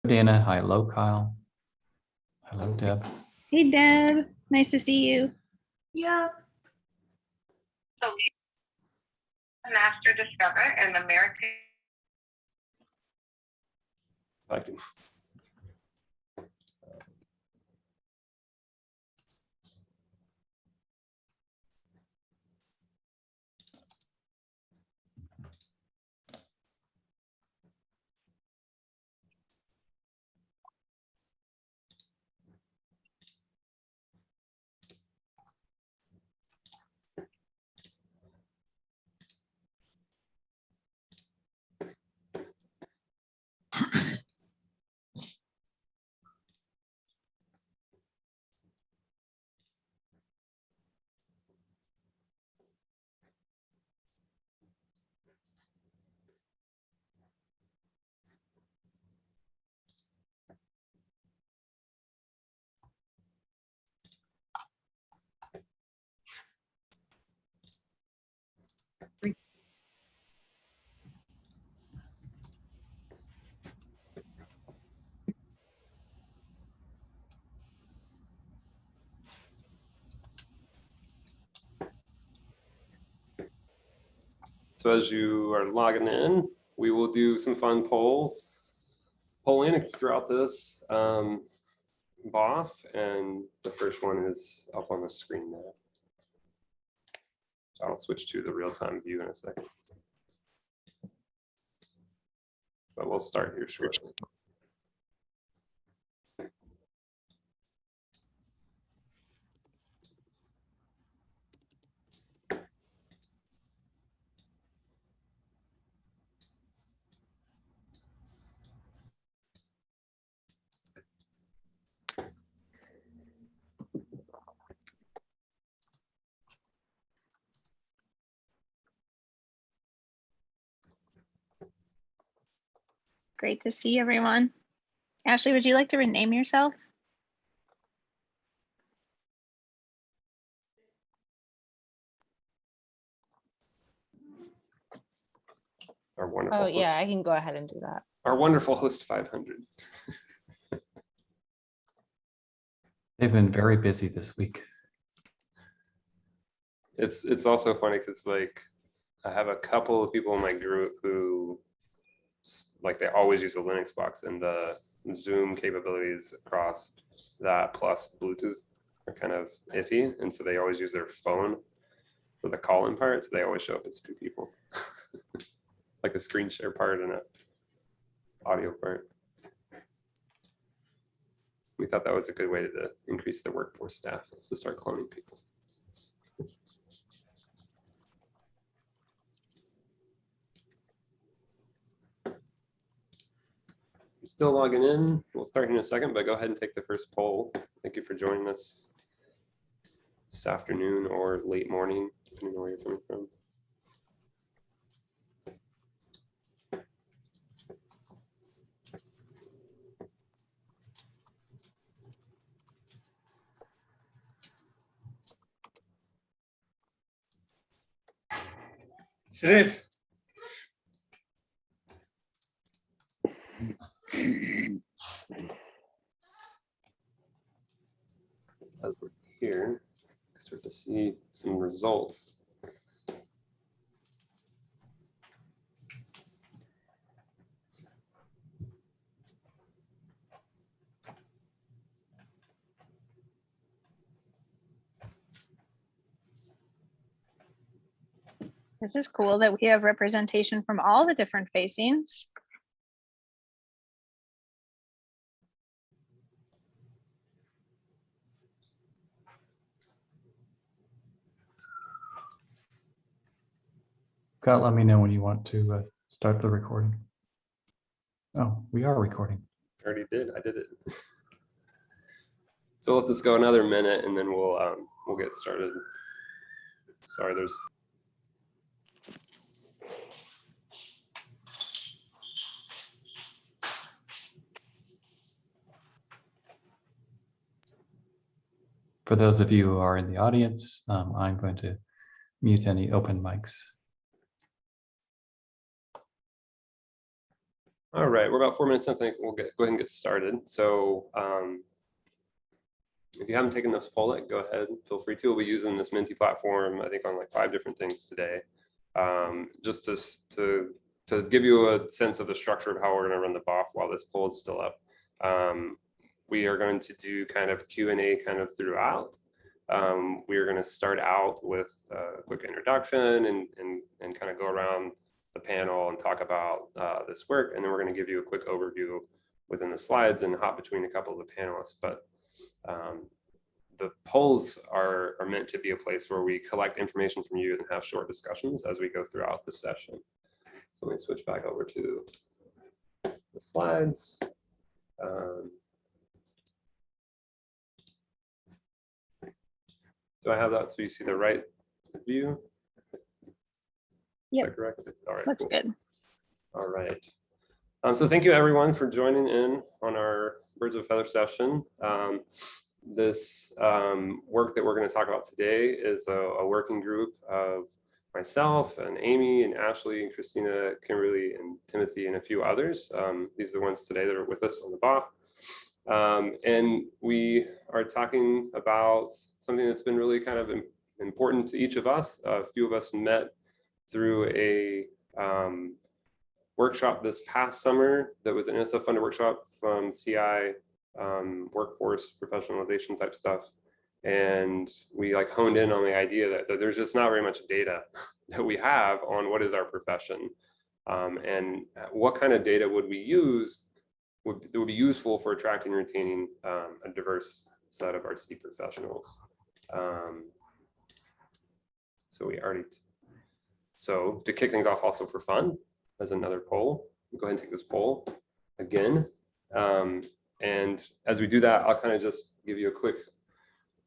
Dana. Hello, Kyle. Hello, Deb. Hey, Deb. Nice to see you. Yeah. Master Discover an American. I can. So as you are logging in, we will do some fun polling throughout this BOF, and the first one is up on the screen now. So I'll switch to the real-time view in a second. But we'll start here shortly. Great to see everyone. Ashley, would you like to rename yourself? Our wonderful host, Yeah, I can go ahead and do that. Our wonderful host 500. They've been very busy this week. It's also funny because like I have a couple of people in my group who like they always use a Linux box, and the Zoom capabilities across that plus Bluetooth are kind of iffy, and so they always use their phone for the call-in part, so they always show up as two people. Like a screen share part and a audio part. We thought that was a good way to increase the workforce staff, is to start cloning people. Still logging in. We'll start in a second, but go ahead and take the first poll. Thank you for joining us this afternoon or late morning, depending on where you're coming from. Sharif. As we're here, start to see some results. This is cool that we have representation from all the different facings. Scott, let me know when you want to start the recording. Oh, we are recording. I already did. I did it. So we'll let this go another minute, and then we'll get started. Sorry, there's. For those of you who are in the audience, I'm going to mute any open mics. All right, we're about 4 minutes in. I think we'll go ahead and get started. So if you haven't taken this poll, go ahead, feel free to. We'll be using this Menti platform, I think, on like 5 different things today. Just to give you a sense of the structure of how we're going to run the BOF while this poll is still up. We are going to do kind of Q&A kind of throughout. We are going to start out with a quick introduction and kind of go around the panel and talk about this work, and then we're going to give you a quick overview within the slides and hop between a couple of the panelists. But the polls are meant to be a place where we collect information from you and have short discussions as we go throughout the session. So let me switch back over to the slides. Do I have that so you see the right view? Yep. Is that correct? All right. Looks Cool. good. All right. So thank you everyone for joining in on our Birds of a Feather session. This work that we're going to talk about today is a working group of myself and Amy and Ashley and Christina, Kimberly and Timothy and a few others. These are the ones today that are with us on the BOF. And we are talking about something that's been really kind of important to each of us. A few of us met through a workshop this past summer that was an NSF funded workshop from CI, workforce professionalization type stuff. And we like honed in on the idea that there's just not very much data that we have on what is our profession, and what kind of data would we use that would be useful for attracting and retaining a diverse set of RCD professionals. So to kick things off also for fun, as another poll, go ahead and take this poll again. And as we do that, I'll kind of just give you a quick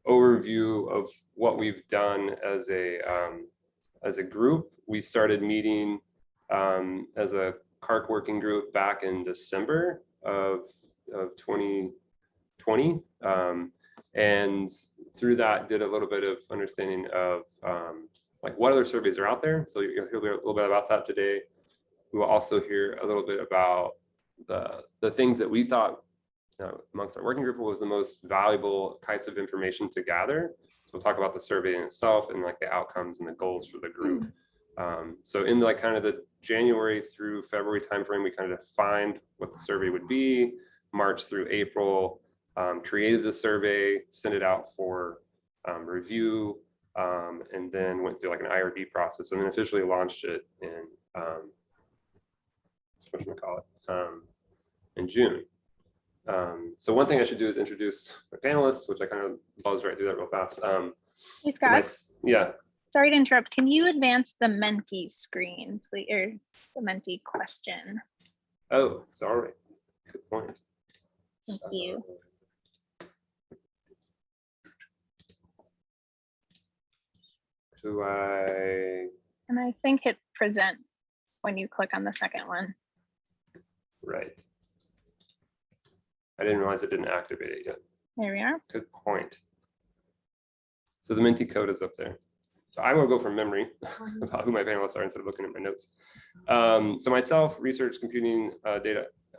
overview of what we've done as a group. We started meeting as a CARC working group back in December of 2020. And through that did a little bit of understanding of like what other surveys are out there. So you'll hear a little bit about that today. We will also hear a little bit about the things that we thought amongst our working group was the most valuable types of information to gather. So we'll talk about the survey in itself and like the outcomes and the goals for the group. So in like kind of the January through February timeframe, we kind of defined what the survey would be. March through April, created the survey, sent it out for review, and then went through like an IRB process, and then officially launched it in in June. So one thing I should do is introduce my panelists, which I kind of buzzed right through that real fast. Hey, Scott. Yeah. Sorry to interrupt. Can you advance the Menti screen, please, or the Menti question? Oh, sorry. Good point. Thank you. Do I? And I think hit present when you click on the second one. Right. I didn't realize it didn't activate it yet. There we are. Good point. So the Menti code is up there. So I will go from memory about who my panelists are instead of looking at my notes. So myself, research computing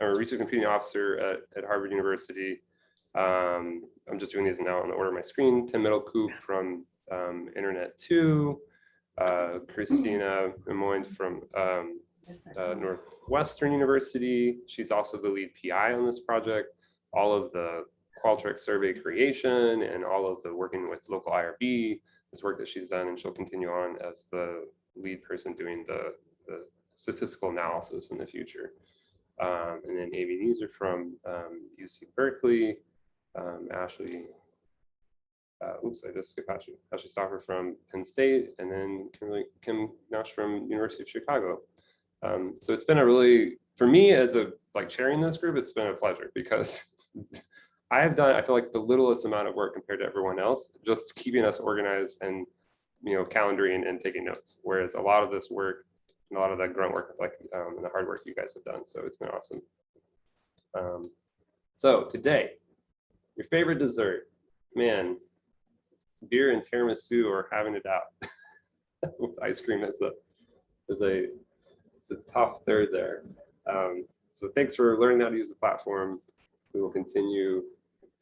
research computing officer at Harvard University. I'm just doing these now on the order of my screen. Tim Middlecoop from Internet 2, Christina Lemoyne from Northwestern University. She's also the lead PI on this project. All of the Qualtrics survey creation and all of the working with local IRB is work that she's done, and she'll continue on as the lead person doing the statistical analysis in the future. And then Amy Neeser from UC Berkeley, Ashley, oops, I just skipped Ashley. Ashley Stauffer from Penn State, and then Kim Nash from University of Chicago. So it's been a really, for me as a like chairing this group, it's been a pleasure because I have done, I feel like the littlest amount of work compared to everyone else, just keeping us organized and, you know, calendaring and taking notes. Whereas a lot of this work, and a lot of that grunt work, like and the hard work you guys have done. So it's been awesome. So today, your favorite dessert, man, beer and tiramisu are having it out with ice cream as a tough third there. So thanks for learning how to use the platform. We will continue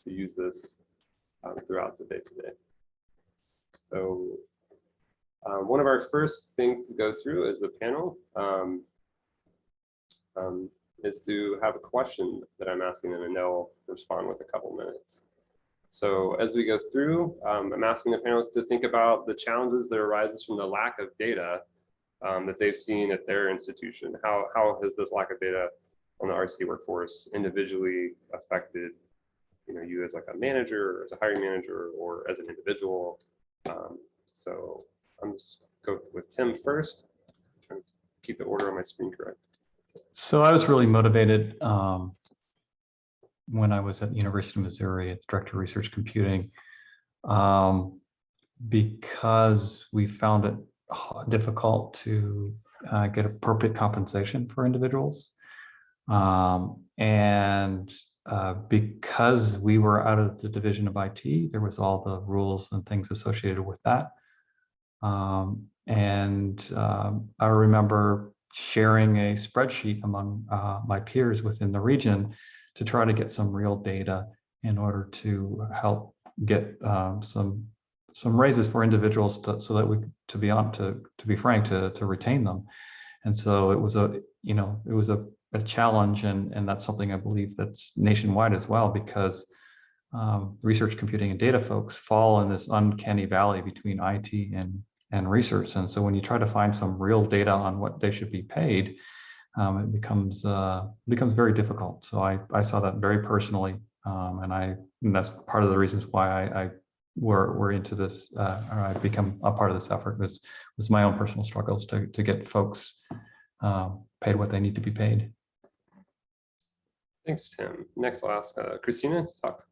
to use this throughout the day today. So one of our first things to go through is the panel. Is to have a question that I'm asking, and they'll respond with a couple minutes. So as we go through, I'm asking the panelists to think about the challenges that arises from the lack of data that they've seen at their institution. How has this lack of data on the RCD workforce individually affected, you as like a manager, or as a hiring manager, or as an individual? So I'm just go with Tim first. I'm trying to keep the order on my screen correct. So I was really motivated when I was at the University of Missouri as Director of Research Computing, because we found it difficult to get appropriate compensation for individuals. Because we were out of the division of IT, there was all the rules and things associated with that. I remember sharing a spreadsheet among my peers within the region to try to get some real data in order to help get some raises for individuals so that we, to be frank, to retain them. And so it was a challenge, and that's something I believe that's nationwide as well, because research computing and data folks fall in this uncanny valley between IT and research. And so when you try to find some real data on what they should be paid, it becomes very difficult. So I saw that very personally, and that's part of the reasons why we're into this, or I've become a part of this effort, was my own personal struggles to get folks paid what they need to be paid. Thanks, Tim. Next, I'll ask Christina to talk.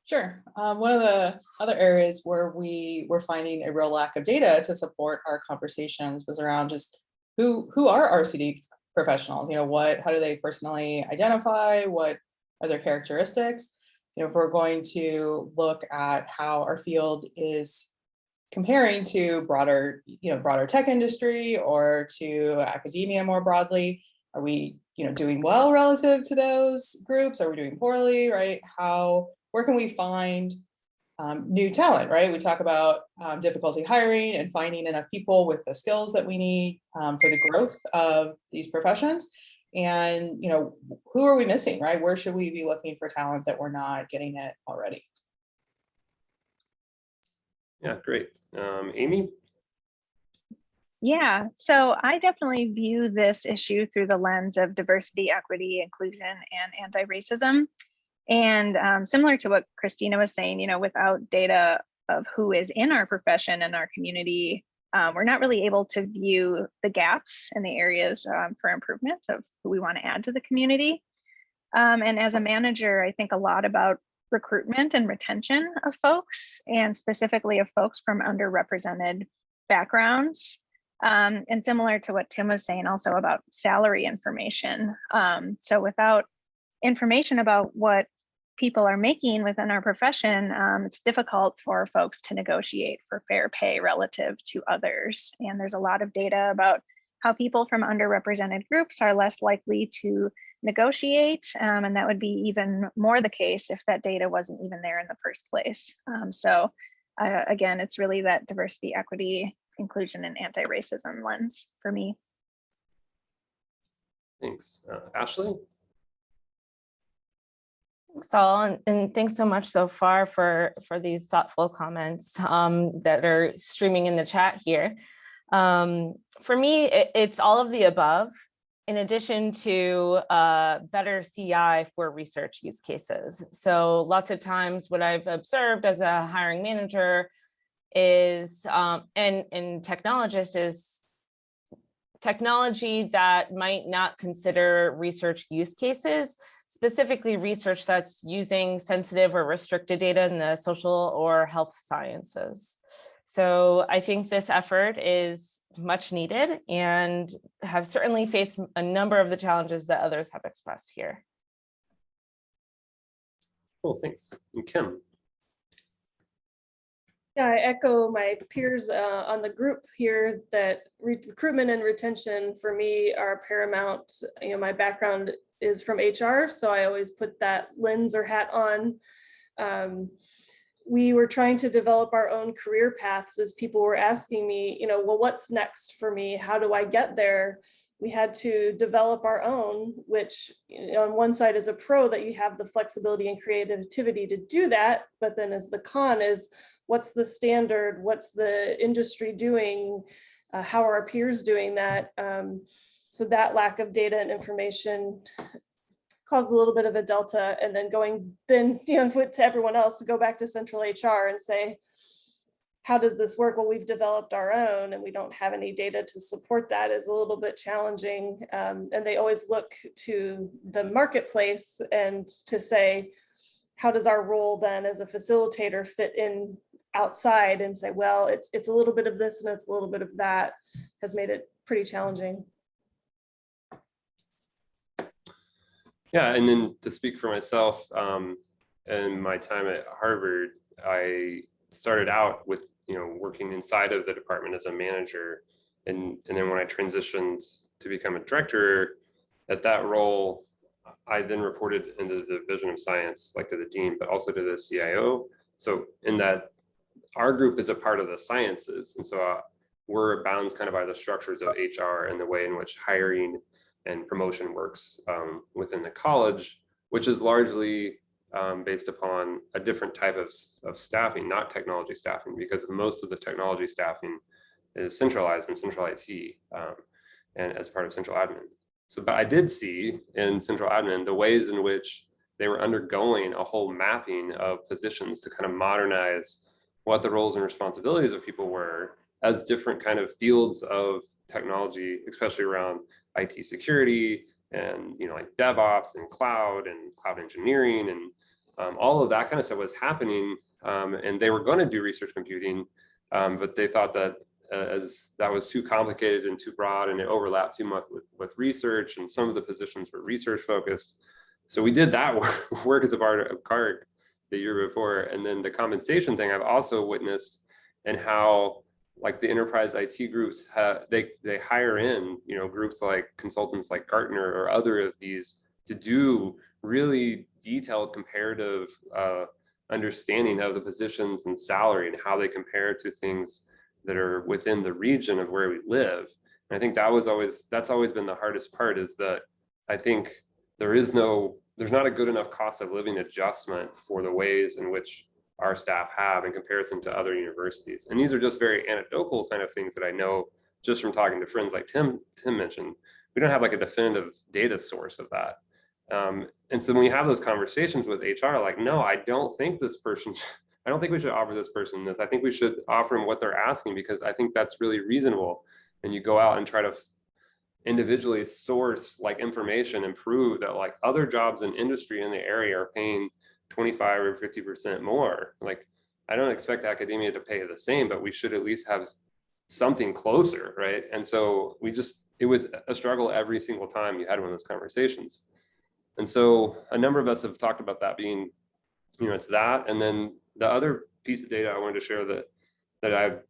Sure. One of the other areas where we were finding a real lack of data to support our conversations was around just who are RCD professionals? How do they personally identify? What are their characteristics? If we're going to look at how our field is comparing to broader tech industry or to academia more broadly, are we doing well relative to those groups? Are we doing poorly, right? Where can we find new talent, right? We talk about difficulty hiring and finding enough people with the skills that we need for the growth of these professions. And, who are we missing, right? Where should we be looking for talent that we're not getting it already? Yeah, great. Amy? Yeah, so I definitely view this issue through the lens of diversity, equity, inclusion, and anti-racism. And similar to what Christina was saying, without data of who is in our profession and our community, we're not really able to view the gaps and the areas for improvement of who we want to add to the community. And as a manager, I think a lot about recruitment and retention of folks, and specifically of folks from underrepresented backgrounds. And similar to what Tim was saying, also about salary information. So without information about what people are making within our profession, it's difficult for folks to negotiate for fair pay relative to others. And there's a lot of data about how people from underrepresented groups are less likely to negotiate. And that would be even more the case if that data wasn't even there in the first place. So again, it's really that diversity, equity, inclusion, and anti-racism lens for me. Thanks. Ashley? Thanks all, and thanks so much so far for these thoughtful comments that are streaming in the chat here. For me, it's all of the above, in addition to better CI for research use cases. So lots of times what I've observed as a hiring manager is, and technologist, is technology that might not consider research use cases, specifically research that's using sensitive or restricted data in the social or health sciences. So I think this effort is much needed and have certainly faced a number of the challenges that others have expressed here. Cool, thanks. And Kim? Yeah, I echo my peers on the group here that recruitment and retention for me are paramount. You know, my background is from HR, so I always put that lens or hat on. We were trying to develop our own career paths as people were asking me, you know, well, what's next for me? How do I get there? We had to develop our own, which, you know, on one side is a pro that you have the flexibility and creativity to do that. But then as the con is, what's the standard? What's the industry doing? How are our peers doing that? So that lack of data and information caused a little bit of a delta, and then you know, to everyone else to go back to central HR and say, how does this work? Well, we've developed our own and we don't have any data to support that is a little bit challenging. And they always look to the marketplace and to say, how does our role then as a facilitator fit in outside, and say, well, it's a little bit of this and it's a little bit of that, has made it pretty challenging. Yeah, and then to speak for myself, in my time at Harvard, I started out with, you know, working inside of the department as a manager, and then when I transitioned to become a director, at that role, I then reported into the division of science, like to the dean, but also to the CIO. So in that, our group is a part of the sciences, and so we're bound kind of by the structures of HR and the way in which hiring and promotion works within the college, which is largely based upon a different type of staffing, not technology staffing, because most of the technology staffing is centralized in central IT and as part of central admin. So, but I did see in central admin the ways in which they were undergoing a whole mapping of positions to kind of modernize what the roles and responsibilities of people were as different kind of fields of technology, especially around IT security and, you know, like DevOps and cloud engineering and all of that kind of stuff was happening. And they were going to do research computing, but they thought that as that was too complicated and too broad and it overlapped too much with research, and some of the positions were research focused. So we did that work as a part of CaRC the year before. And then the compensation thing I've also witnessed, and how like the enterprise IT groups they hire in, you know, groups like consultants like Gartner or other of these to do really detailed comparative understanding of the positions and salary and how they compare to things that are within the region of where we live. And I think that's always been the hardest part, is that I think there's not a good enough cost of living adjustment for the ways in which our staff have in comparison to other universities. And these are just very anecdotal kind of things that I know just from talking to friends like Tim mentioned. We don't have like a definitive data source of that. And so when you have those conversations with HR, like, no, I don't think we should offer this person this. I think we should offer them what they're asking, because I think that's really reasonable. And you go out and try to individually source like information and prove that like other jobs in industry in the area are paying 25 or 50% more. Like, I don't expect academia to pay the same, but we should at least have something closer, right? And so it was a struggle every single time you had one of those conversations. And so a number of us have talked about that being, you know, it's that. And then the other piece of data I wanted to share that I've,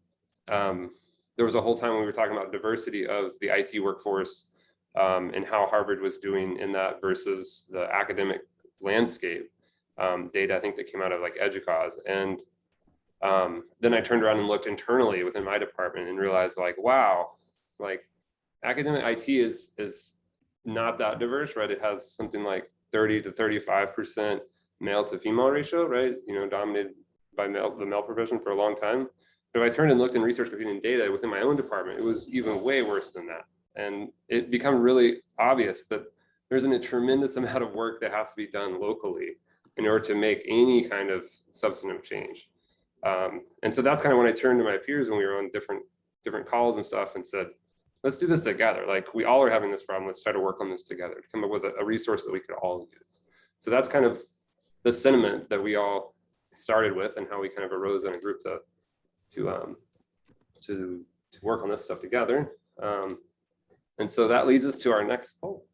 there was a whole time when we were talking about diversity of the IT workforce and how Harvard was doing in that versus the academic landscape data, I think that came out of like EDUCAUSE. And then I turned around and looked internally within my department and realized like, wow, like academic IT is not that diverse, right? It has something like 30 to 35% male to female ratio, right? You know, dominated by the male profession for a long time. But if I turned and looked in research computing data within my own department, it was even way worse than that. And it became really obvious that there's a tremendous amount of work that has to be done locally in order to make any kind of substantive change. And so that's kind of when I turned to my peers when we were on different calls and stuff and said, let's do this together. Like, we all are having this problem. Let's try to work on this together to come up with a resource that we could all use. So that's kind of the sentiment that we all started with, and how we kind of arose in a group to work on this stuff together. And so that leads us to our next poll.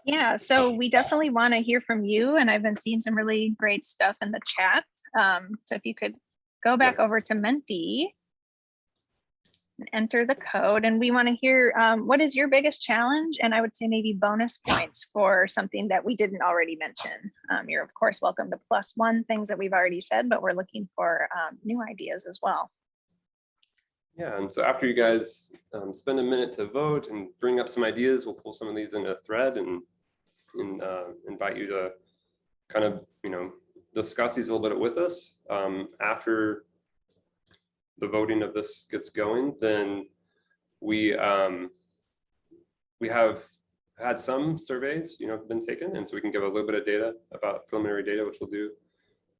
Yeah, so we definitely want to hear from you, and I've been seeing some really great stuff in the chat. So if you could go back over to Menti and enter the code. And we want to hear what is your biggest challenge? And I would say maybe bonus points for something that we didn't already mention. You're of course welcome to +1 things that we've already said, but we're looking for new ideas as well. Yeah, and so after you guys spend a minute to vote and bring up some ideas, we'll pull some of these into a thread and invite you to kind of, discuss these a little bit with us. After the voting of this gets going, then we have had some surveys, been taken, and so we can give a little bit of data about preliminary data, which we'll do,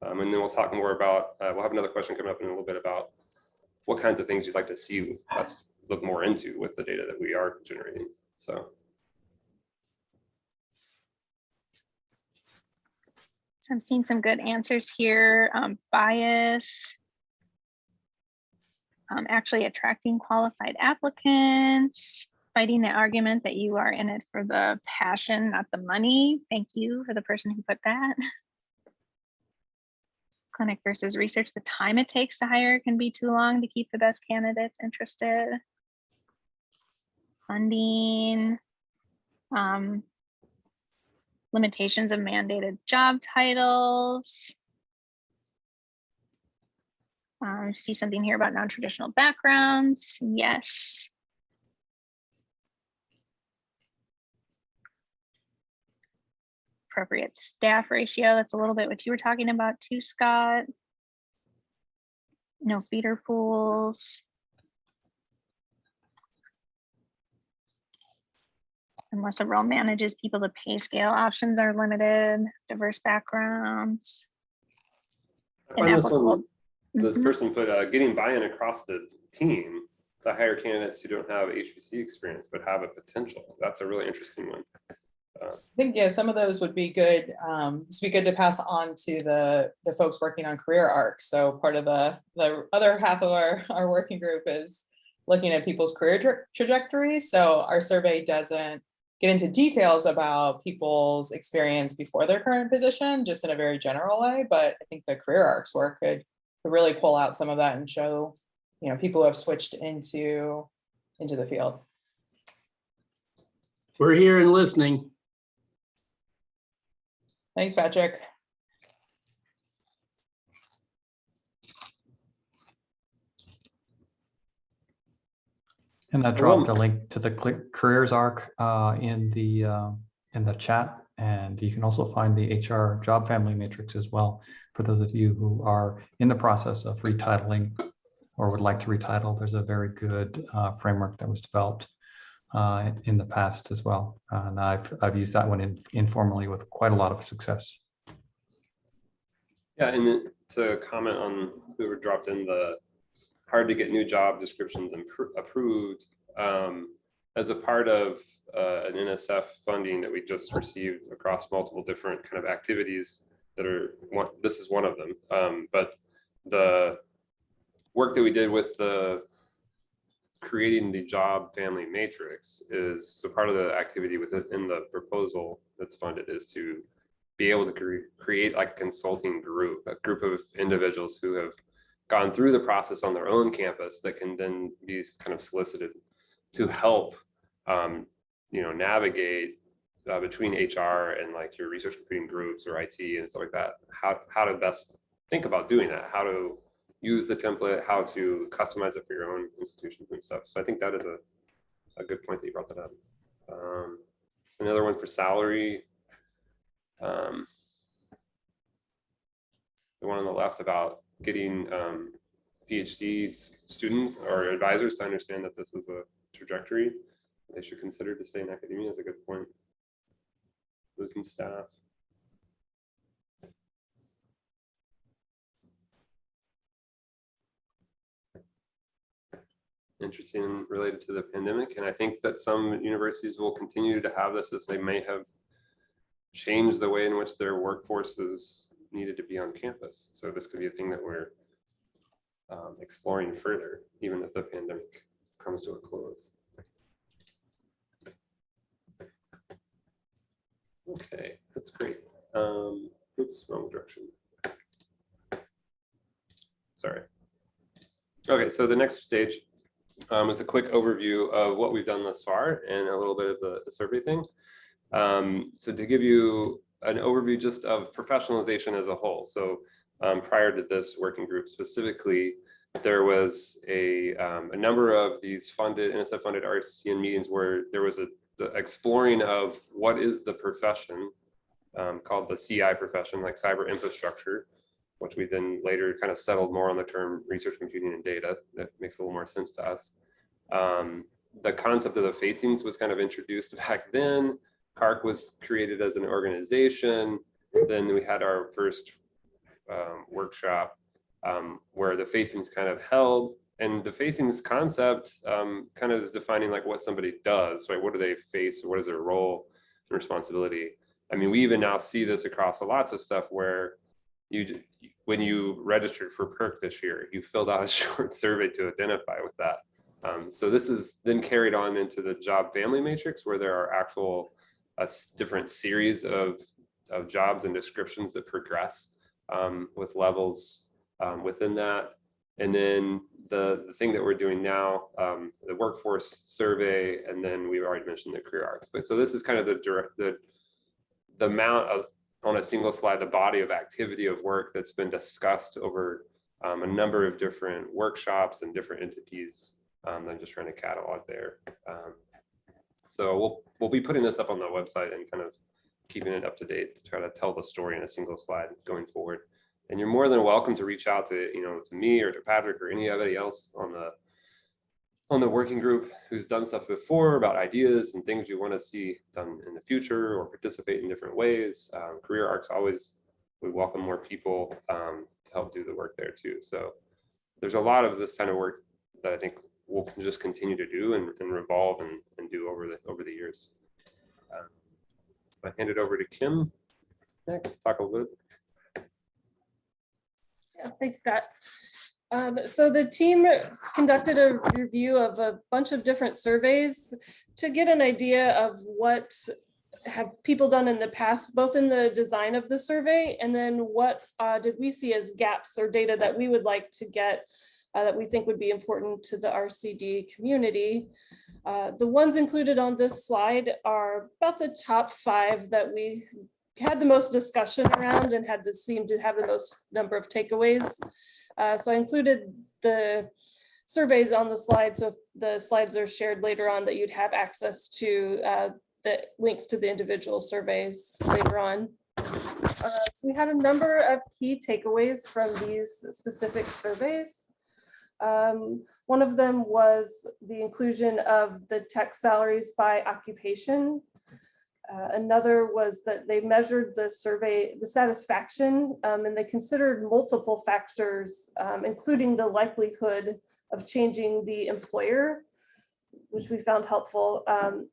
and then we'll talk more about. We'll have another question coming up in a little bit about what kinds of things you'd like to see us look more into with the data that we are generating. So. I'm seeing some good answers here. Bias, actually attracting qualified applicants, fighting the argument that you are in it for the passion, not the money. Thank you for the person who put that. Clinic versus research, the time it takes to hire can be too long to keep the best candidates interested. Funding, limitations of mandated job titles. See something here about non-traditional backgrounds. Yes. Appropriate staff ratio. That's a little bit what you were talking about too, Scott. No feeder pools. Unless a role manages people, the pay scale options are limited. Diverse backgrounds. This person put getting buy-in across the team to hire candidates who don't have HPC experience but have a potential. That's a really interesting one. I think, yeah, some of those would be good. This would be good to pass on to the folks working on career arcs. So part of the other half of our working group is looking at people's career trajectories. So our survey doesn't get into details about people's experience before their current position, just in a very general way. But I think the career arcs work could really pull out some of that and show, people who have switched into the field. We're here and listening. Thanks, Patrick. And I dropped a link to the careers arc in the chat, and you can also find the HR job family matrix as well for those of you who are in the process of retitling or would like to retitle. There's a very good framework that was developed in the past as well, and I've used that one informally with quite a lot of success. Yeah, and then to comment on whoever dropped in the hard to get new job descriptions approved, as a part of an NSF funding that we just received across multiple different kind of activities that are this is one of them. But the work that we did with the creating the job family matrix is, so part of the activity within the proposal that's funded is to be able to create like a consulting group, a group of individuals who have gone through the process on their own campus that can then be kind of solicited to help, navigate between HR and like your research computing groups or IT and stuff like that. How to best think about doing that, how to use the template, how to customize it for your own institutions and stuff. So I think that is a good point that you brought that up. Another one for salary. The one on the left about getting PhD students or advisors to understand that this is a trajectory they should consider to stay in academia is a good point. Losing staff. Interesting, related to the pandemic, and I think that some universities will continue to have this as they may have changed the way in which their workforce is needed to be on campus. So this could be a thing that we're exploring further, even if the pandemic comes to a close. Okay, that's great. Oops, wrong direction. sorry. Okay, so the next stage is a quick overview of what we've done thus far and a little bit of the survey thing. So to give you an overview just of professionalization as a whole. So prior to this working group specifically, there was a number of these funded, NSF funded RCN meetings where there was the exploring of what is the profession called the CI profession, like cyber infrastructure, which we then later kind of settled more on the term research computing and data. That makes a little more sense to us. The concept of the facings was kind of introduced back then. CaRC was created as an organization. Then we had our first workshop where the facings kind of held, and the facings concept kind of is defining like what somebody does, right? What do they face? What is their role and responsibility? I mean, we even now see this across lots of stuff where when you registered for PEARC this year, you filled out a short survey to identify with that. So this is then carried on into the job family matrix, where there are actual different series of jobs and descriptions that progress with levels within that. And then the thing that we're doing now, the workforce survey, and then we've already mentioned the career arcs. But so this is kind of the amount of, on a single slide, the body of activity of work that's been discussed over a number of different workshops and different entities. I'm just trying to catalog there. So we'll be putting this up on the website and kind of keeping it up to date to try to tell the story in a single slide going forward. And you're more than welcome to reach out to, to me or to Patrick or anybody else on the working group who's done stuff before about ideas and things you want to see done in the future or participate in different ways. Career arcs always, we welcome more people to help do the work there too. So there's a lot of this kind of work that I think we'll just continue to do and revolve and do over the years. I hand it over to Kim next, talk a little bit. Yeah, thanks, Scott. So the team conducted a review of a bunch of different surveys to get an idea of what have people done in the past, both in the design of the survey, and then what did we see as gaps or data that we would like to get that we think would be important to the RCD community. The ones included on this slide are about the top 5 that we had the most discussion around and seemed to have the most number of takeaways. So I included the surveys on the slide. So if the slides are shared later on, that you'd have access to the links to the individual surveys later on. So we had a number of key takeaways from these specific surveys. One of them was the inclusion of the tech salaries by occupation. Another was that they measured the satisfaction, and they considered multiple factors, including the likelihood of changing the employer, which we found helpful,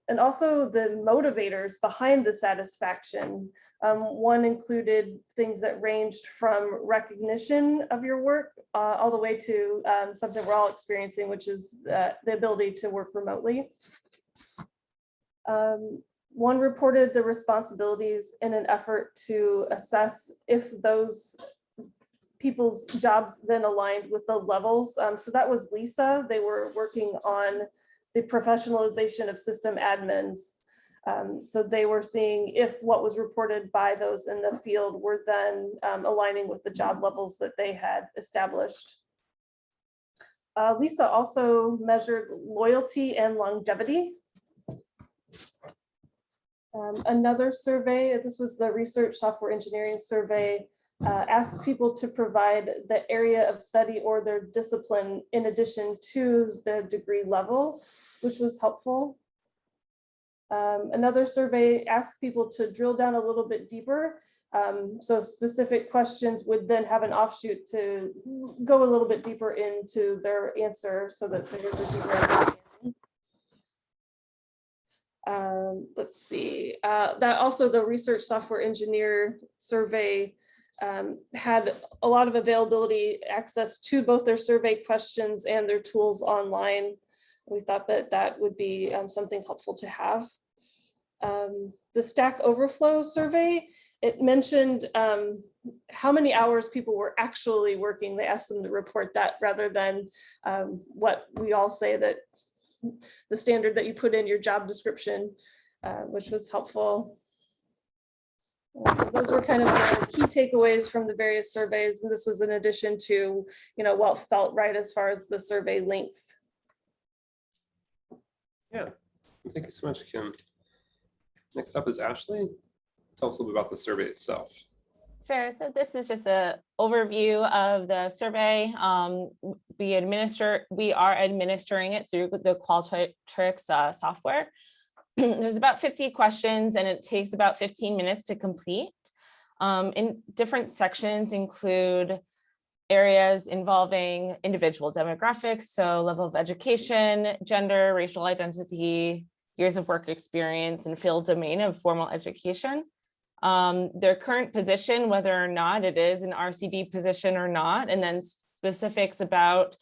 and also the motivators behind the satisfaction. One included things that ranged from recognition of your work all the way to something we're all experiencing, which is the ability to work remotely. One reported the responsibilities in an effort to assess if those people's jobs then aligned with the levels. So that was Lisa. They were working on the professionalization of system admins. So they were seeing if what was reported by those in the field were then aligning with the job levels that they had established. Lisa also measured loyalty and longevity. Another survey, this was the research software engineering survey, asked people to provide the area of study or their discipline in addition to the degree level, which was helpful. Another survey asked people to drill down a little bit deeper. So specific questions would then have an offshoot to go a little bit deeper into their answer so that there is a deeper understanding. Let's see, that also the research software engineer survey had a lot of availability access to both their survey questions and their tools online. We thought that that would be something helpful to have. The Stack Overflow survey it mentioned how many hours people were actually working. They asked them to report that rather than what we all say that the standard that you put in your job description, which was helpful. So those were kind of the key takeaways from the various surveys. And this was in addition to, what felt right as far as the survey length. Yeah, thank you so much, Kim. Next up is Ashley. Tell us a little bit about the survey itself. Sure. So this is just an overview of the survey. We are administering it through the Qualtrics software. There's about 50 questions and it takes about 15 minutes to complete. In different sections include areas involving individual demographics, so level of education, gender, racial identity, years of work experience, and field domain of formal education. Their current position, whether or not it is an RCD position or not, and then specifics about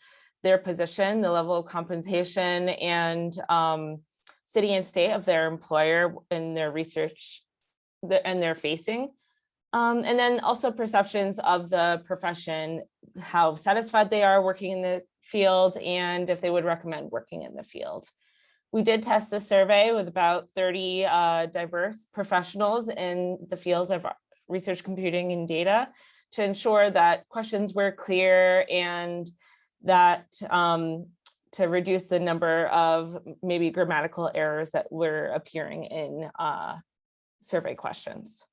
their position, the level of compensation, and city and state of their employer in their research and they're facing. And then also perceptions of the profession, how satisfied they are working in the field, and if they would recommend working in the field. We did test the survey with about 30 diverse professionals in the field of research computing and data to ensure that questions were clear and that to reduce the number of maybe grammatical errors that were appearing in survey questions.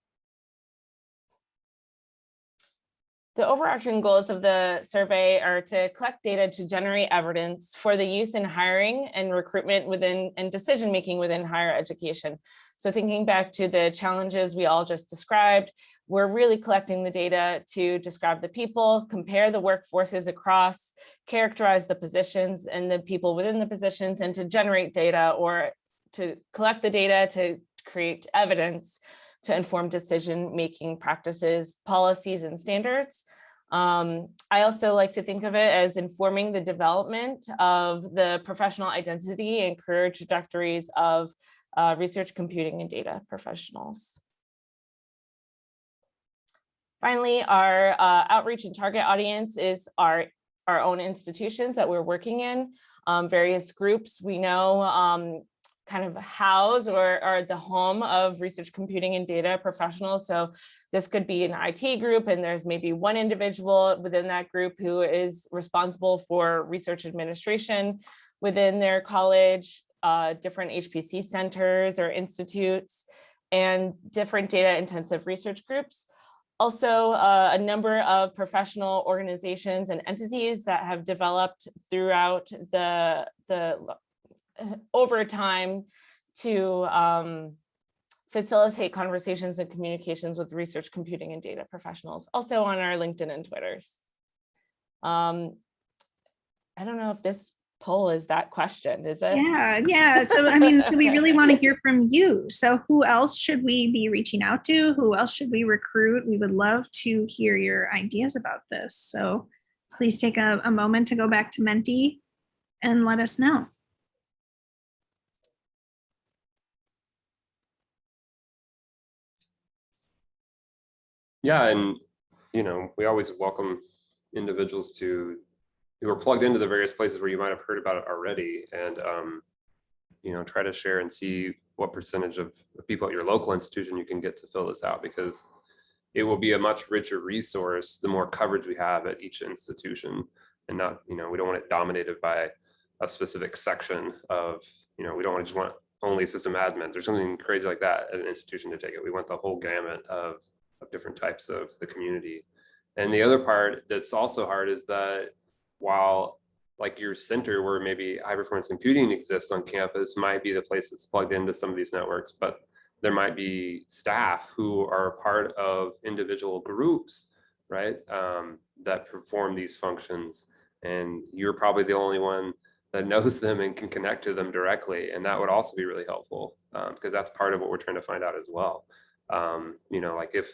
The overarching goals of the survey are to collect data to generate evidence for the use in hiring and recruitment within and decision-making within higher education. So thinking back to the challenges we all just described, we're really collecting the data to describe the people, compare the workforces across, characterize the positions and the people within the positions, and to generate data or to collect the data to create evidence to inform decision-making practices, policies, and standards. I also like to think of it as informing the development of the professional identity and career trajectories of research computing and data professionals. Finally, our outreach and target audience is our own institutions that we're working in, various groups we know kind of house or are the home of research computing and data professionals. So this could be an IT group and there's maybe one individual within that group who is responsible for research administration within their college, different HPC centers or institutes, and different data intensive research groups. Also, a number of professional organizations and entities that have developed throughout the over time to facilitate conversations and communications with research computing and data professionals, also on our LinkedIn and Twitters. I don't know if this poll is that question, is it? Yeah. So, I mean, we really want to hear from you. So who else should we be reaching out to? Who else should we recruit? We would love to hear your ideas about this. So please take a moment to go back to Menti and let us know. Yeah, and we always welcome individuals who are plugged into the various places where you might have heard about it already, and try to share and see what percentage of the people at your local institution you can get to fill this out, because it will be a much richer resource the more coverage we have at each institution, and not we don't want it dominated by a specific section of we don't just want only system admins or something crazy like that at an institution to take it. We want the whole gamut of different types of the community. And the other part that's also hard is that while like your center where maybe high performance computing exists on campus might be the place that's plugged into some of these networks, but there might be staff who are part of individual groups, right, that perform these functions. And you're probably the only one that knows them and can connect to them directly. And that would also be really helpful, because that's part of what we're trying to find out as well. Like if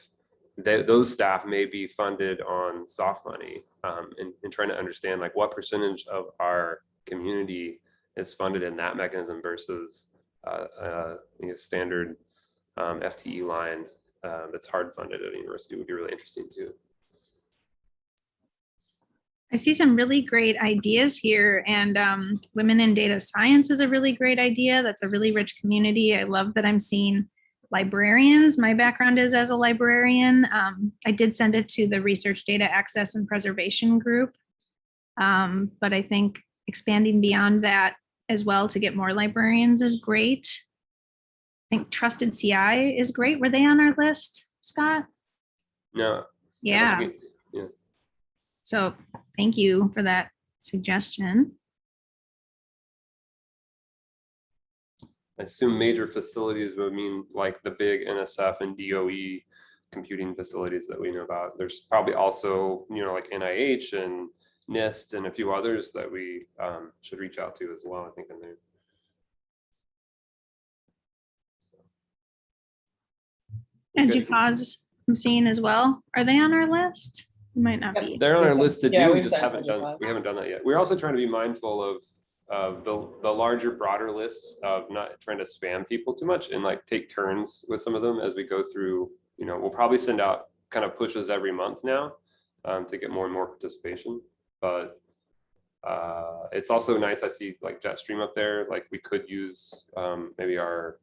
those staff may be funded on soft money, and trying to understand like what percentage of our community is funded in that mechanism versus standard FTE line that's hard funded at a university would be really interesting too. I see some really great ideas here, and women in data science is a really great idea. That's a really rich community. I love that I'm seeing librarians. My background is as a librarian. I did send it to the Research Data Access and Preservation group, but I think expanding beyond that as well to get more librarians is great. I think Trusted CI is great. Were they on our list, Scott? No. Yeah. Yeah. So thank you for that suggestion. I assume major facilities would mean like the big NSF and DOE computing facilities that we know about. There's probably also, like NIH and NIST and a few others that we should reach out to as well, I think, in there. And JUCOS I'm seeing as well. Are they on our list? Might not be. They're on our list to do. Yeah, we we've just sent haven't done. JUCOS. We haven't done that yet. We're also trying to be mindful of the larger, broader lists, of not trying to spam people too much, and like take turns with some of them as we go through. We'll probably send out kind of pushes every month now to get more and more participation. But it's also nice. I see like Jetstream up there. Like we could use maybe our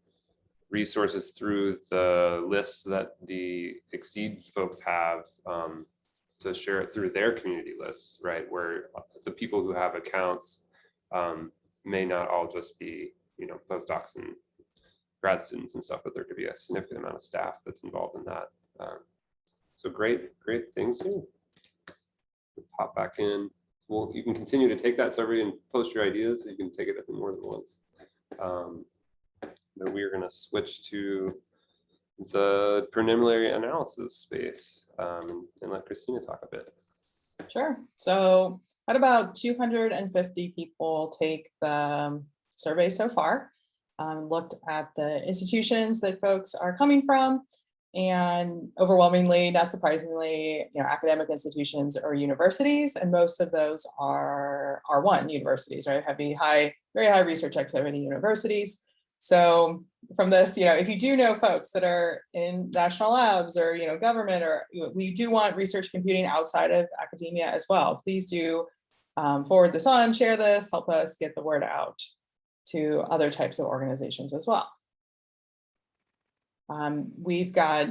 resources through the lists that the Exceed folks have to share it through their community lists, right? Where the people who have accounts may not all just be, postdocs and grad students and stuff, but there could be a significant amount of staff that's involved in that. So great things here. Pop back in. Well, you can continue to take that survey and post your ideas. You can take it more than once. But we are going to switch to the preliminary analysis space and let Christina talk a bit. Sure. So had about 250 people take the survey so far. Looked at the institutions that folks are coming from, and overwhelmingly, not surprisingly, academic institutions or universities, and most of those are R1 universities, right? Very high research activity universities. So from this, if you do know folks that are in national labs or government, or we do want research computing outside of academia as well. Please do forward this on, share this, help us get the word out to other types of organizations as well. We've got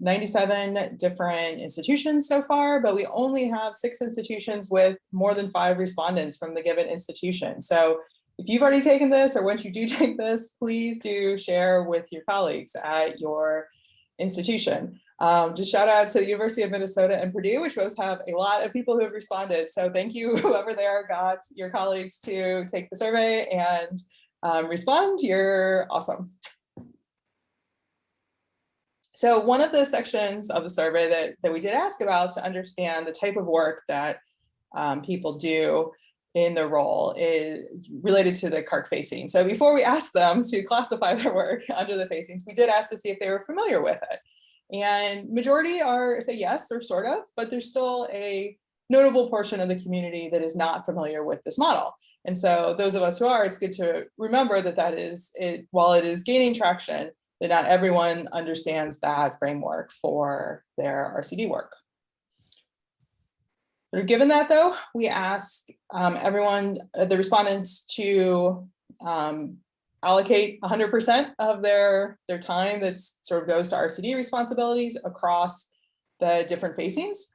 97 different institutions so far, but we only have 6 institutions with more than 5 respondents from the given institution. So if you've already taken this, or once you do take this, please do share with your colleagues at your institution. Just shout out to the University of Minnesota and Purdue, which both have a lot of people who have responded. So thank you, whoever there got your colleagues to take the survey and respond. You're awesome. So one of the sections of the survey that we did ask about to understand the type of work that people do in their role is related to the CaRC facing. So before we asked them to classify their work under the facings, we did ask to see if they were familiar with it. And majority say yes or sort of, but there's still a notable portion of the community that is not familiar with this model. And so those of us who are, it's good to remember that is it, while it is gaining traction, that not everyone understands that framework for their RCD work. Given that though, we ask everyone, the respondents, to allocate 100% of their time that sort of goes to RCD responsibilities across the different facings.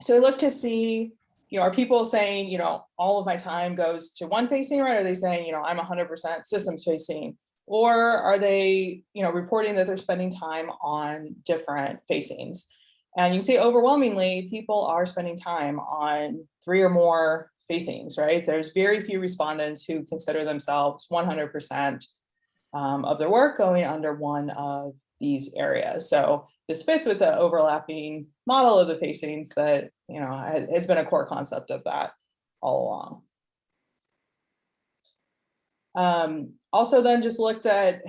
So we look to see, are people saying, all of my time goes to one facing, right? Are they saying, I'm 100% systems facing? Or are they, reporting that they're spending time on different facings? And you can see overwhelmingly, people are spending time on 3 or more facings, right? There's very few respondents who consider themselves 100% of their work going under one of these areas. So this fits with the overlapping model of the facings that, it's been a core concept of that all along. Also then just looked at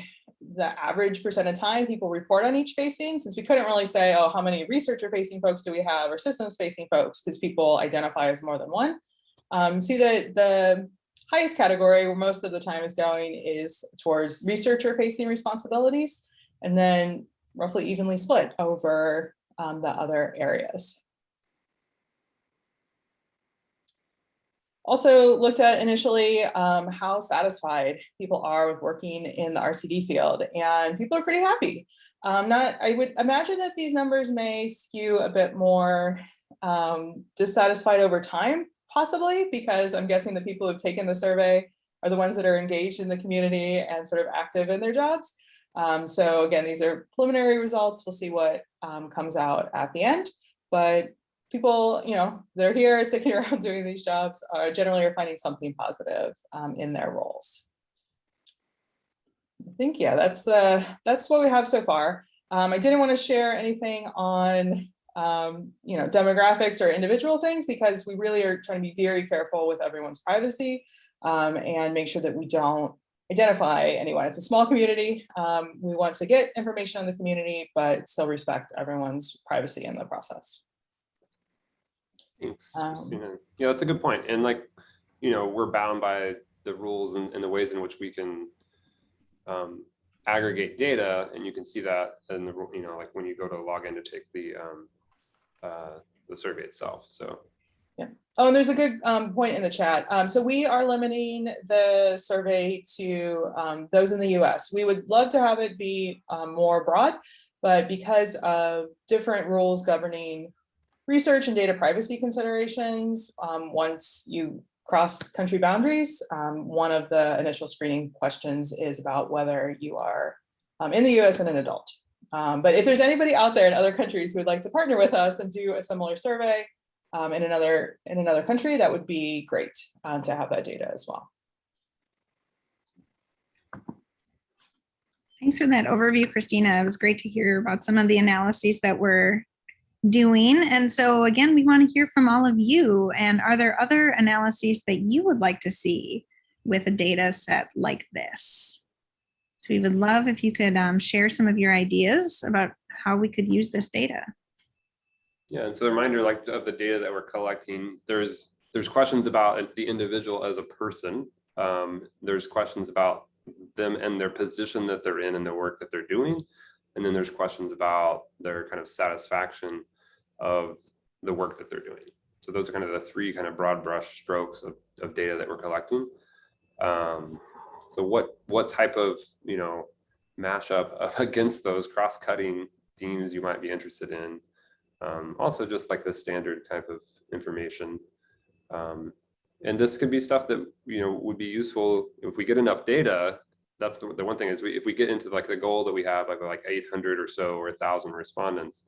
the average percent of time people report on each facing, since we couldn't really say, oh, how many researcher facing folks do we have or systems facing folks, because people identify as more than one. See that the highest category where most of the time is going is towards researcher facing responsibilities. And then roughly evenly split over the other areas. Also looked at initially how satisfied people are with working in the RCD field, and people are pretty happy. I would imagine that these numbers may skew a bit more dissatisfied over time, possibly, because I'm guessing the people who've taken the survey are the ones that are engaged in the community and sort of active in their jobs. So again, these are preliminary results. We'll see what comes out at the end, but people, you know, they're here sticking around doing these jobs generally are finding something positive in their roles. I think, yeah, that's what we have so far. I didn't want to share anything on you know, demographics or individual things, because we really are trying to be very careful with everyone's privacy and make sure that we don't identify anyone. It's a small community. We want to get information on the community, but still respect everyone's privacy in the process. Thanks, Christina. Yeah, that's a good point. And like, you know, we're bound by the rules and the ways in which we can aggregate data, and you can see that in the, you know, like when you go to log in to take the survey itself. So yeah. Oh, and there's a good point in the chat. So we are limiting the survey to those in the US. We would love to have it be more broad, but because of different rules governing research and data privacy considerations, once you cross country boundaries, one of the initial screening questions is about whether you are in the US and an adult. But if there's anybody out there in other countries who would like to partner with us and do a similar survey in another country, that would be great to have that data as well. Thanks for that overview, Christina. It was great to hear about some of the analyses that we're doing. And so again, we want to hear from all of you. And are there other analyses that you would like to see with a data set like this? So we would love if you could share some of your ideas about how we could use this data. yeah, and so a reminder, like, of the data that we're collecting, there's questions about the individual as a person. There's questions about them and their position that they're in and the work that they're doing. And then there's questions about their kind of satisfaction of the work that they're doing. So those are kind of the three kind of broad brush strokes of data that we're collecting. So what type of, you know, mashup against those cross-cutting themes you might be interested in. Also just like the standard type of information. And this could be stuff that, you know, would be useful if we get enough data. That's the one thing is if we get into like the goal that we have, like 800 or so or 1,000 respondents,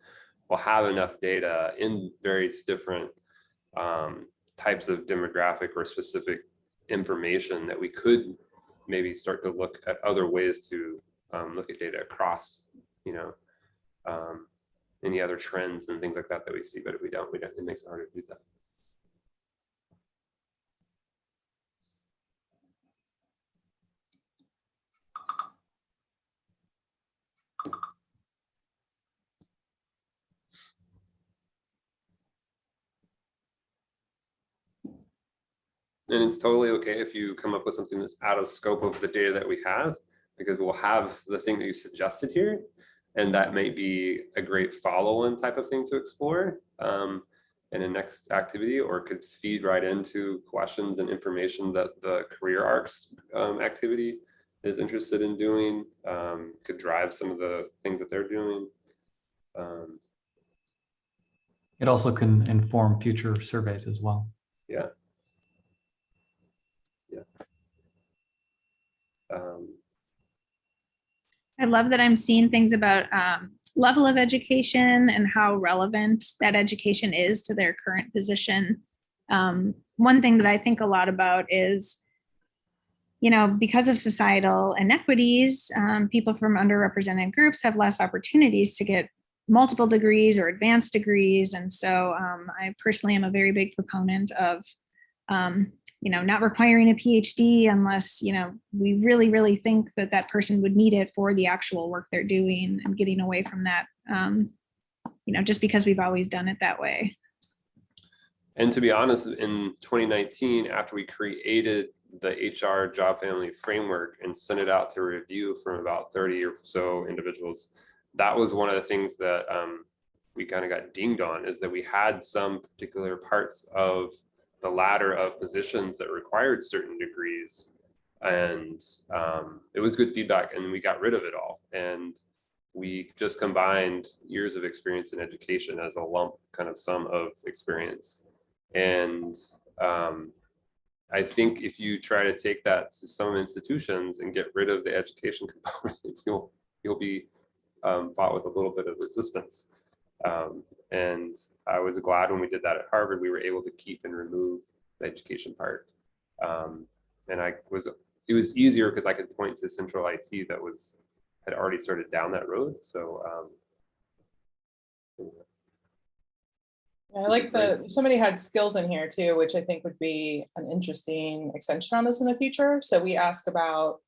we'll have enough data in various different types of demographic or specific information that we could maybe start to look at other ways to look at data across, you know, any other trends and things like that we see. But if we don't, it makes it harder to do that. And it's totally okay if you come up with something that's out of scope of the data that we have, because we'll have the thing that you suggested here, and that may be a great follow-on type of thing to explore in a next activity, or could feed right into questions and information that the career arcs activity is interested in doing, could drive some of the things that they're doing. It also can inform future surveys as well. Yeah. I love that I'm seeing things about level of education and how relevant that education is to their current position. One thing that I think a lot about is, you know, because of societal inequities, people from underrepresented groups have less opportunities to get multiple degrees or advanced degrees. And so I personally am a very big proponent of you know, not requiring a PhD unless, you know, we really, really think that that person would need it for the actual work they're doing, and getting away from that, you know, just because we've always done it that way. And to be honest, in 2019, after we created the HR job family framework and sent it out to review from about 30 or so individuals, that was one of the things that we kind of got dinged on, is that we had some particular parts of the ladder of positions that required certain degrees, and it was good feedback, and we got rid of it all, and we just combined years of experience in education as a lump kind of sum of experience. And I think if you try to take that to some institutions and get rid of the education component, you'll be fought with a little bit of resistance. And I was glad when we did that at Harvard, we were able to keep and remove the education part. And it was easier because I could point to central IT that had already started down that road. So I like if somebody had skills in here too, which I think would be an interesting extension on this in the future. So we ask about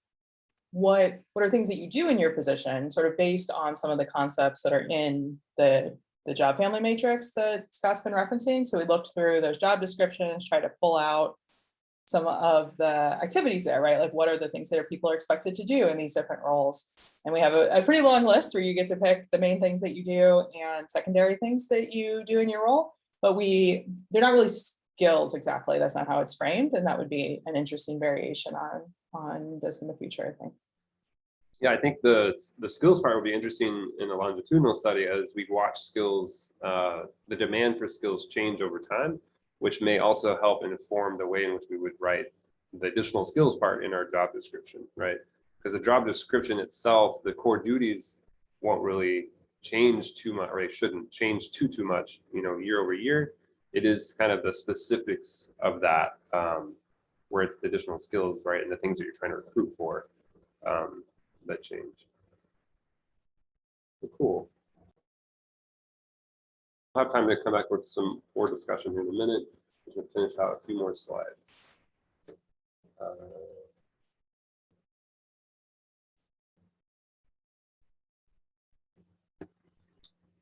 what are things that you do in your position, sort of based on some of the concepts that are in the job family matrix that Scott's been referencing. So we looked through those job descriptions, tried to pull out some of the activities there, right? Like what are the things that people are expected to do in these different roles? And we have a pretty long list where you get to pick the main things that you do and secondary things that you do in your role, but they're not really skills exactly. That's not how it's framed. And that would be an interesting variation on this in the future, I think. Yeah, I think the skills part will be interesting in a longitudinal study as we watch skills, the demand for skills change over time, which may also help inform the way in which we would write the additional skills part in our job description, right? Because the job description itself, the core duties won't really change too much, or they shouldn't change too much, year over year. It is kind of the specifics of that, where it's the additional skills, right, and the things that you're trying to recruit for that change. So cool. I'll have time to come back with some more discussion here in a minute. We can finish out a few more slides.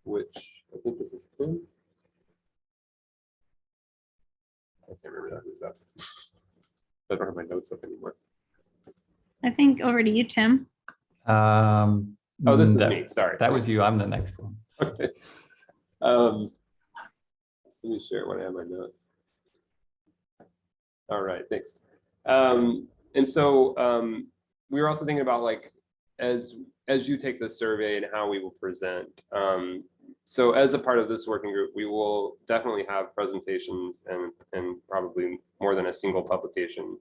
Which I think this is Tim. I can't remember that. Who's that? I don't have my notes up anymore. I think over to you, Tim. Oh, this is me. Sorry. That was you. I'm the next one. Okay. Let me share when I have my notes. All right, thanks. And so we were also thinking about, like, as you take the survey and how we will present. So as a part of this working group, we will definitely have presentations and probably more than a single publication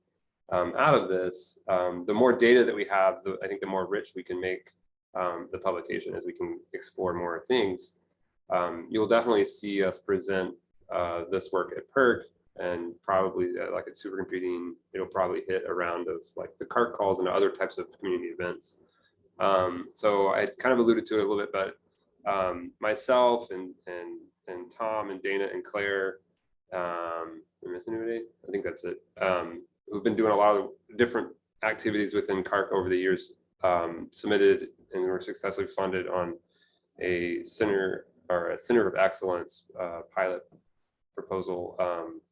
out of this. The more data that we have, I think the more rich we can make the publication as we can explore more things. You'll definitely see us present this work at PEARC, and probably like at supercomputing, it'll probably hit a round of like the CARC calls and other types of community events. So I kind of alluded to it a little bit, but myself and Tom and Dana and Claire, am I missing anybody? I think that's it. Who've been doing a lot of different activities within CARC over the years, submitted and were successfully funded on a center of excellence pilot proposal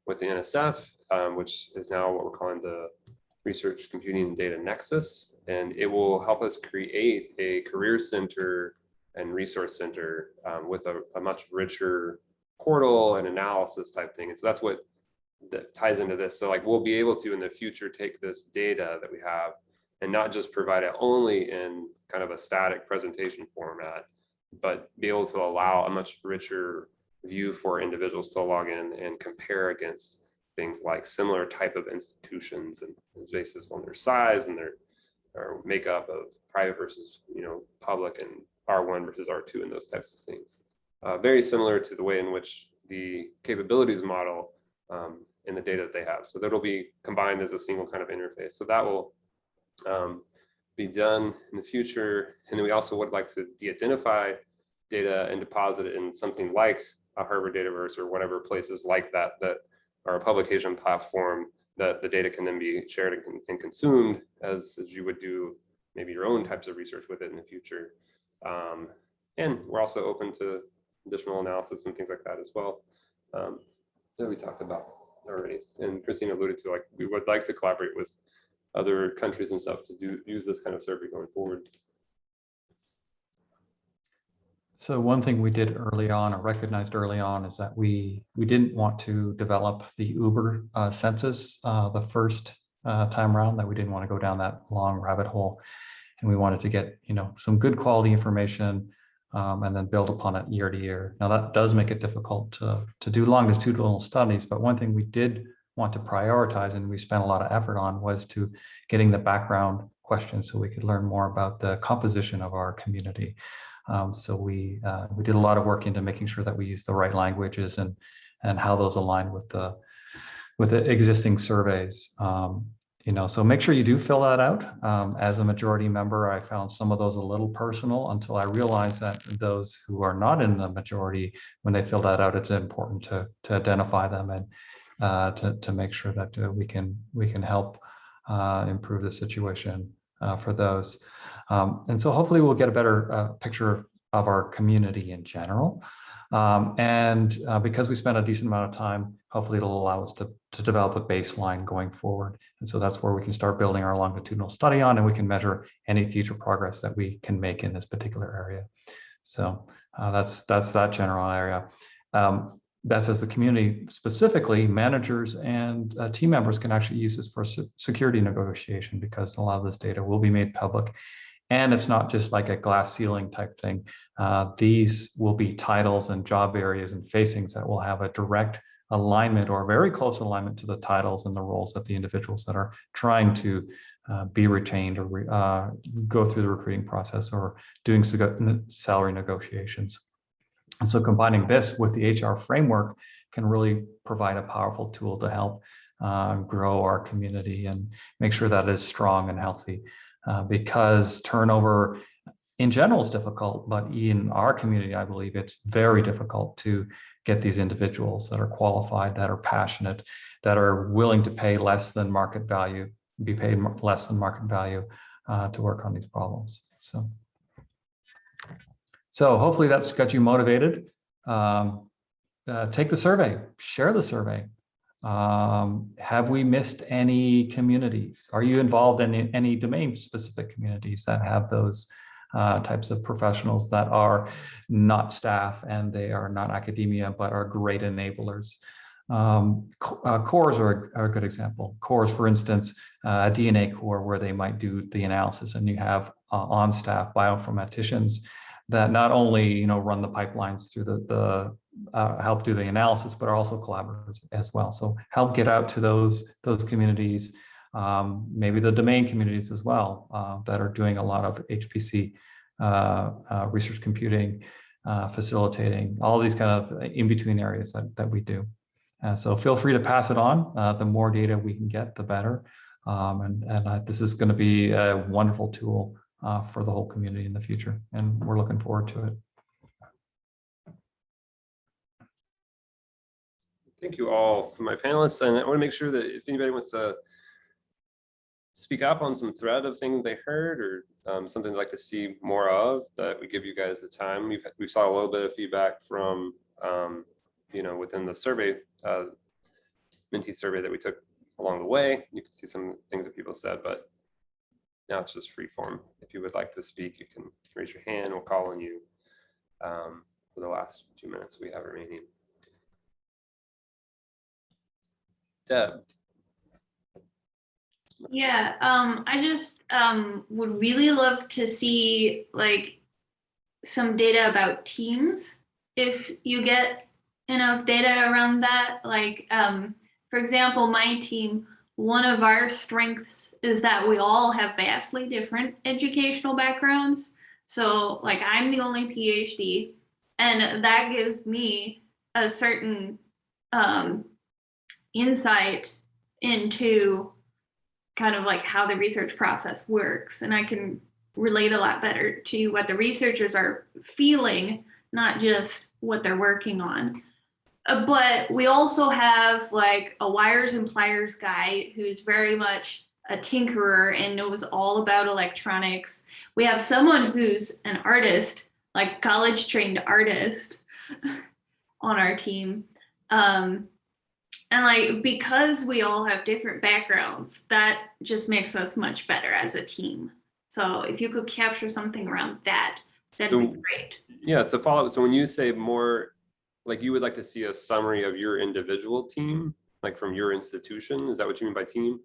with the NSF, which is now what we're calling the Research Computing and Data Nexus. And it will help us create a career center and resource center with a much richer portal and analysis type thing. And so that's what that ties into this. So like we'll be able to in the future take this data that we have and not just provide it only in kind of a static presentation format, but be able to allow a much richer view for individuals to log in and compare against things like similar type of institutions and basis on their size and their makeup of private versus public, and R1 versus R2 and those types of things. Very similar to the way in which the capabilities model in the data that they have. So that'll be combined as a single kind of interface. So that will be done in the future. And then we also would like to de-identify data and deposit it in something like a Harvard Dataverse or whatever places like that are a publication platform that the data can then be shared and consumed as you would do maybe your own types of research with it in the future. And we're also open to additional analysis and things like that as well, that we talked about already. And Christine alluded to, like, we would like to collaborate with other countries and stuff to use this kind of survey going forward. So one thing we did early on, or recognized early on, is that we didn't want to develop the Uber census the first time around, that we didn't want to go down that long rabbit hole. And we wanted to get, some good quality information and then build upon it year to year. Now that does make it difficult to do longitudinal studies, but one thing we did want to prioritize and we spent a lot of effort on was to getting the background questions so we could learn more about the composition of our community. So we did a lot of work into making sure that we use the right languages and how those align with the existing surveys. So make sure you do fill that out. As a majority member, I found some of those a little personal until I realized that those who are not in the majority, when they fill that out, it's important to identify them and to make sure that we can help improve the situation for those. And so hopefully we'll get a better picture of our community in general. And because we spent a decent amount of time, hopefully it'll allow us to develop a baseline going forward. And so that's where we can start building our longitudinal study on, and we can measure any future progress that we can make in this particular area. So that's that general area. That says the community, specifically managers and team members, can actually use this for security negotiation, because a lot of this data will be made public. And it's not just like a glass ceiling type thing. These will be titles and job areas and facings that will have a direct alignment or very close alignment to the titles and the roles that the individuals that are trying to be retained or go through the recruiting process or doing salary negotiations. And so combining this with the HR framework can really provide a powerful tool to help grow our community and make sure that is strong and healthy. Because turnover in general is difficult, but in our community, I believe it's very difficult to get these individuals that are qualified, that are passionate, that are willing to pay less than market value, be paid less than market value to work on these problems. So hopefully that's got you motivated. Take the survey, share the survey. Have we missed any communities? Are you involved in any domain-specific communities that have those types of professionals that are not staff and they are not academia, but are great enablers? Cores are a good example. Cores, for instance, a DNA core where they might do the analysis, and you have on-staff bioinformaticians that not only run the pipelines through the help do the analysis, but are also collaborators as well. So help get out to those communities, maybe the domain communities as well, that are doing a lot of HPC research computing, facilitating, all these kind of in-between areas that we do. So feel free to pass it on. The more data we can get, the better. This is going to be a wonderful tool for the whole community in the future, and we're looking forward to it. Thank you all for my panelists, and I want to make sure that if anybody wants to speak up on some thread of things they heard or something they'd like to see more of, that we give you guys the time. We saw a little bit of feedback from within the survey, Mentee survey that we took along the way. You can see some things that people said, but now it's just free form. If you would like to speak, you can raise your hand. We'll call on you for the last 2 minutes we have remaining. Deb. Yeah, I just would really love to see some data about teams. If you get enough data around that, for example, my team, one of our strengths is that we all have vastly different educational backgrounds. So I'm the only PhD, and that gives me a certain insight into kind of how the research process works. And I can relate a lot better to what the researchers are feeling, not just what they're working on. But we also have a wires and pliers guy who's very much a tinkerer and knows all about electronics. We have someone who's an artist, college trained artist on our team. And because we all have different backgrounds, that just makes us much better as a team. So if you could capture something around that, that'd be great. Yeah, so follow up. So when you say more, like you would like to see a summary of your individual team, like from your institution, is that what you mean by team?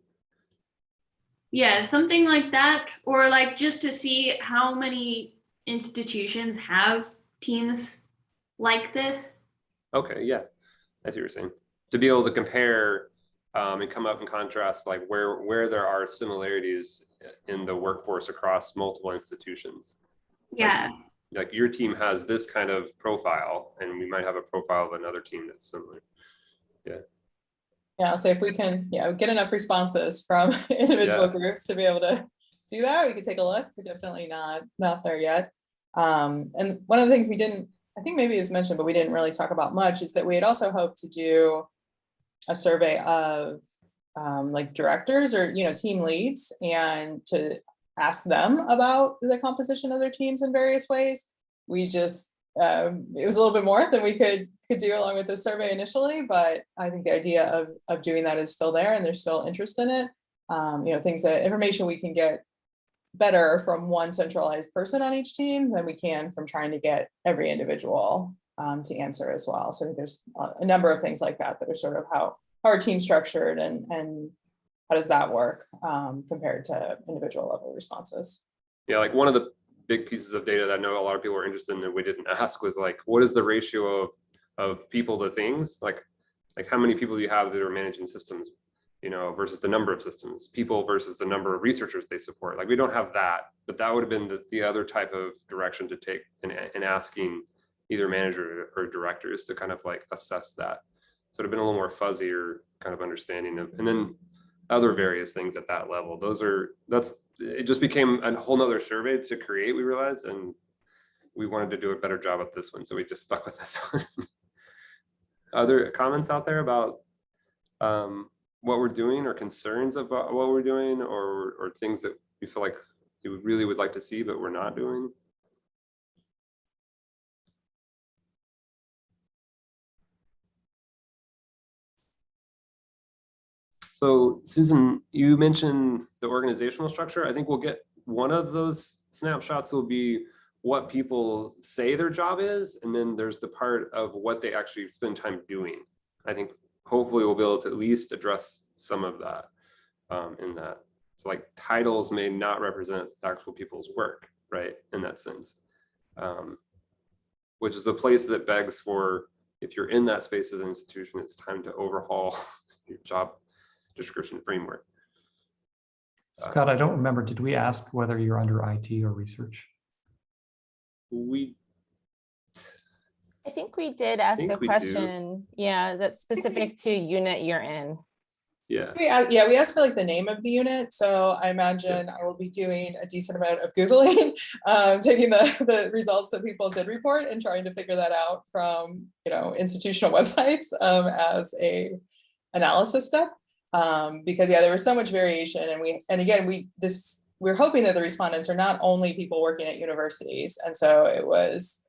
Yeah, something like that, or like just to see how many institutions have teams like this. Okay, yeah, I see what you're saying. To be able to compare and come up and contrast like where there are similarities in the workforce across multiple institutions. Yeah. Like your team has this kind of profile, and we might have a profile of another team that's similar. Yeah. Yeah, so if we can, get enough responses from individual groups to be able to do that, we could take a look. We're definitely not there yet. And one of the things we didn't, I think maybe it was mentioned, but we didn't really talk about much, is that we had also hoped to do a survey of like directors or team leads, and to ask them about the composition of their teams in various ways. We just it was a little bit more than we could do along with the survey initially, but I think the idea of doing that is still there, and there's still interest in it. Information we can get better from one centralized person on each team than we can from trying to get every individual to answer as well. So I think there's a number of things like that are sort of how our team's structured, and how does that work compared to individual level responses. Yeah, like one of the big pieces of data that I know a lot of people are interested in that we didn't ask was like, what is the ratio of people to things? Like how many people do you have that are managing systems, versus the number of systems, people versus the number of researchers they support. Like we don't have that, but that would have been the other type of direction to take in asking either manager or directors to kind of like assess that. So it'd have been a little more fuzzier kind of understanding of, and then other various things at that level. It just became a whole nother survey to create, we realized, and we wanted to do a better job at this one. So we just stuck with this one. Other comments out there about what we're doing, or concerns about what we're doing, or things that we feel like you really would like to see, but we're not doing? So Susan, you mentioned the organizational structure. I think we'll get one of those snapshots will be what people say their job is, and then there's the part of what they actually spend time doing. I think hopefully we'll be able to at least address some of that in that. So like titles may not represent actual people's work, right? In that sense, which is a place that begs for, if you're in that space as an institution, it's time to overhaul your job description framework. Scott, I don't remember, did we ask whether you're under IT or research? I think we did ask a question, that's specific to unit you're in. Yeah. We asked for like the name of the unit. So I imagine I will be doing a decent amount of Googling, taking the results that people did report and trying to figure that out from, institutional websites as a analysis step. Because there was so much variation, and we're hoping that the respondents are not only people working at universities, and so it was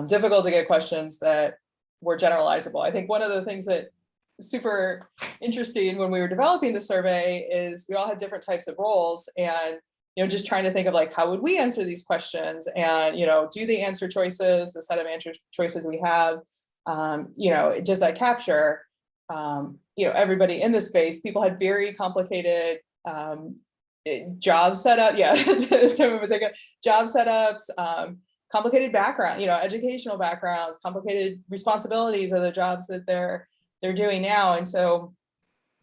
difficult to get questions that were generalizable. I think one of the things that was super interesting when we were developing the survey is we all had different types of roles, and just trying to think of like, how would we answer these questions, and do the answer choices, the set of answer choices we have, does that capture everybody in the space. People had very complicated job setup, job setups, complicated background, educational backgrounds, complicated responsibilities of the jobs that they're doing now. And so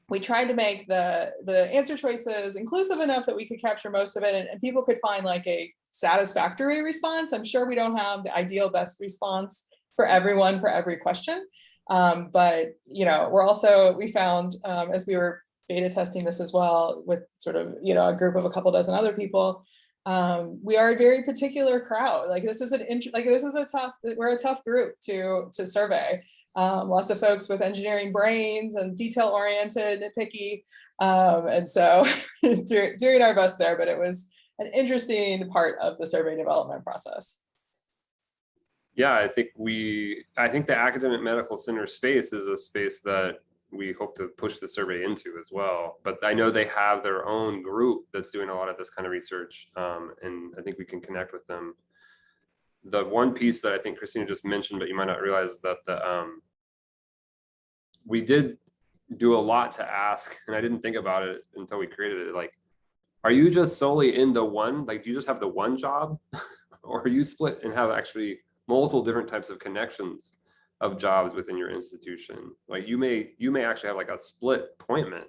we tried to make the answer choices inclusive enough that we could capture most of it, and people could find like a satisfactory response. I'm sure we don't have the ideal best response for everyone for every question. But we found as we were beta testing this as well with sort of a group of a couple dozen other people, we are a very particular crowd. Like we're a tough group to survey. Lots of folks with engineering brains and detail oriented, nitpicky, and so doing our best there. But it was an interesting part of the survey development process. Yeah, I think the academic medical center space is a space that we hope to push the survey into as well. But I know they have their own group that's doing a lot of this kind of research, and I think we can connect with them the one piece that I think Christina just mentioned, but you might not realize, is that we did do a lot to ask, and I didn't think about it until we created it. Like, are you just solely in the one, like, do you just have the one job or are you split and have actually multiple different types of connections of jobs within your institution? Like you may actually have like a split appointment.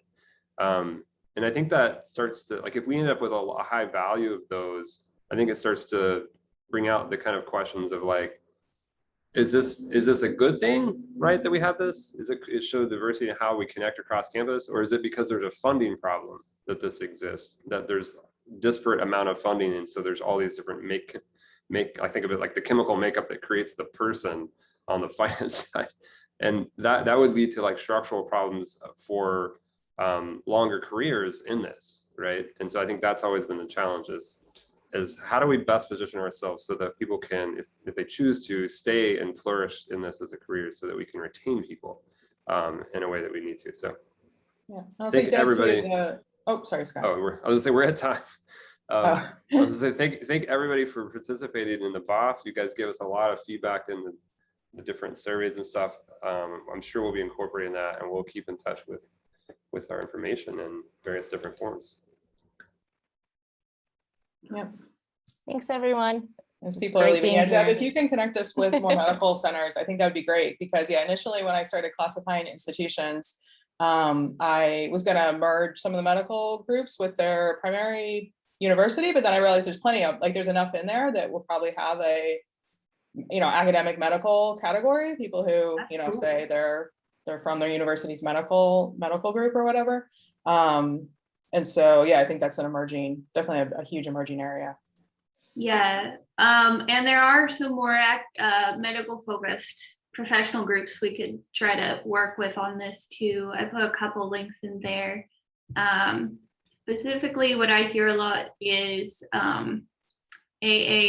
And I think that starts to, like, if we end up with a high value of those, I think it starts to bring out the kind of questions of like, is this a good thing, right, that we have this? Is it show diversity in how we connect across campus, or is it because there's a funding problem that this exists, that there's disparate amount of funding, and so there's all these different I think of it like the chemical makeup that creates the person on the finance side, and that would lead to like structural problems for longer careers in this, right? And so I think that's always been the challenge, is how do we best position ourselves so that people can, if they choose to, stay and flourish in this as a career, so that we can retain people in a way that we need to. So Yeah, I'll say everybody. Oh, sorry, Scott. Oh, I was gonna say we're at time. I was gonna say thank everybody for participating in the BOF. You guys gave us a lot of feedback in the different surveys and stuff. I'm sure we'll be incorporating that, and we'll keep in touch with our information in various different forms. Yep. Thanks, everyone. As people are great leaving, being Deb, here. if you can connect us with more medical centers, I think that would be great, because yeah, initially when I started classifying institutions, I was going to merge some of the medical groups with their primary university, but then I realized there's plenty of, like, there's enough in there that will probably have a, academic medical category, people who, That's cool. say they're from their university's medical group or whatever. And so, yeah, I think that's definitely a huge emerging area. Yeah, and there are some more medical focused professional groups we could try to work with on this too. I put a couple links in there. Specifically, what I hear a lot is AA